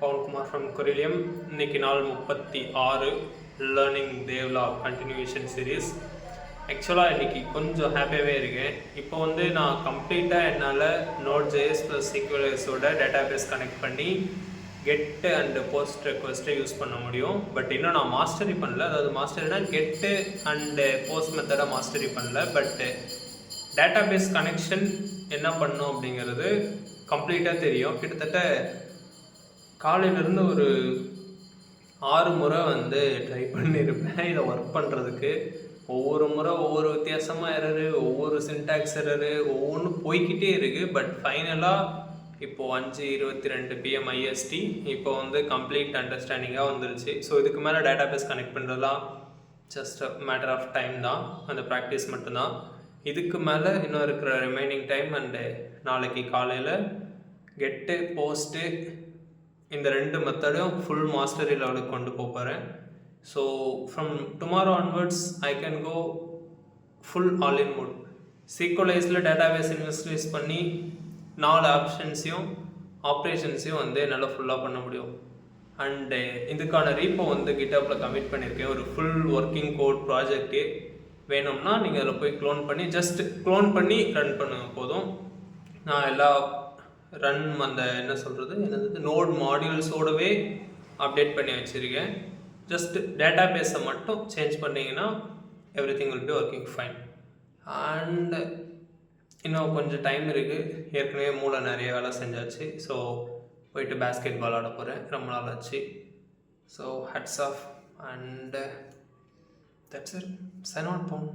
Pawan Kumar from கொரிலியம். இன்னைக்கு நாள் 36 learning தேவ்லா continuation series. ஆக்சுவலாக இன்றைக்கி கொஞ்சம் ஹாப்பியாகவே இருக்கேன். இப்போ நான் கம்ப்ளீட்டாக என்னால் Node.js ப்ளஸ் SQLஸோட டேட்டாபேஸ் கனெக்ட் பண்ணி கெட்டு அண்டு போஸ்ட் ரெக்வஸ்ட்டை யூஸ் பண்ண முடியும். பட் இன்னும் நான் மாஸ்டரி பண்ணல. அதாவது மாஸ்டரினா கெட்டு அண்டு போஸ்ட் மெத்தடை மாஸ்டரி பண்ணல. பட் டேட்டாபேஸ் கனெக்ஷன் என்ன பண்ணும் அப்படிங்கிறது கம்ப்ளீட்டாக தெரியும். கிட்டத்தட்ட காலையிலேருந்து ஒரு 6 முறை ட்ரை பண்ணியிருப்பேன் இதை ஒர்க் பண்ணுறதுக்கு. ஒவ்வொரு முறை ஒவ்வொரு வித்தியாசமாக எரரு, ஒவ்வொரு சின்டாக்ஸ் எரரு, ஒவ்வொன்றும் போய்கிட்டே இருக்குது. பட் ஃபைனலாக இப்போது 5:22 PM IST இப்போ கம்ப்ளீட் அண்டர்ஸ்டாண்டிங்காக வந்துருச்சு. ஸோ இதுக்கு மேலே டேட்டாபேஸ் கனெக்ட் பண்ணுறதுலாம் ஜஸ்ட் மேட்டர் ஆஃப் டைம் தான், அந்த ப்ராக்டிஸ் மட்டும்தான். இதுக்கு மேலே இன்னும் இருக்கிற ரிமைனிங் டைம் அண்டு நாளைக்கு காலையில் கெட்டு போஸ்ட்டு இந்த 2 மெத்தடும் ஃபுல் மாஸ்டரி லெவலுக்கு கொண்டு போகிறேன். So from tomorrow onwards I can go full all in mode. சீக்வலைஸில் டேட்டாபேஸ் இன்வெஸ்டிகேட் பண்ணி 4 ஆப்ஷன்ஸையும் ஆப்ரேஷன்ஸையும் என்னால் ஃபுல்லாக பண்ண முடியும். அண்டு இதுக்கான ரீப்போ கிட்டப்பில் கமிட் பண்ணியிருக்கேன். ஒரு ஃபுல் ஒர்க்கிங் கோட் ப்ராஜெக்ட்டு வேணும்னா நீங்கள் அதில் போய் க்ளோன் பண்ணி ஜஸ்ட் க்ளோன் பண்ணி ரன் பண்ணுங்க போதும். நான் எல்லா ரன் என்னது நோட் மாடியூல்ஸோடவே அப்டேட் பண்ணி வச்சுருக்கேன். ஜஸ்ட் டேட்டாபேஸை மட்டும் சேஞ்ச் பண்ணிங்கன்னா every thing will be working fine. And இன்னும் கொஞ்சம் டைம் இருக்குது. ஏற்கனவே மூளை நிறைய வேலை செஞ்சாச்சு. ஸோ போயிட்டு பேஸ்கெட் பால் ஆட போகிறேன், ரொம்ப நாள் ஆச்சு. So hats off and that's it. Sign out phone.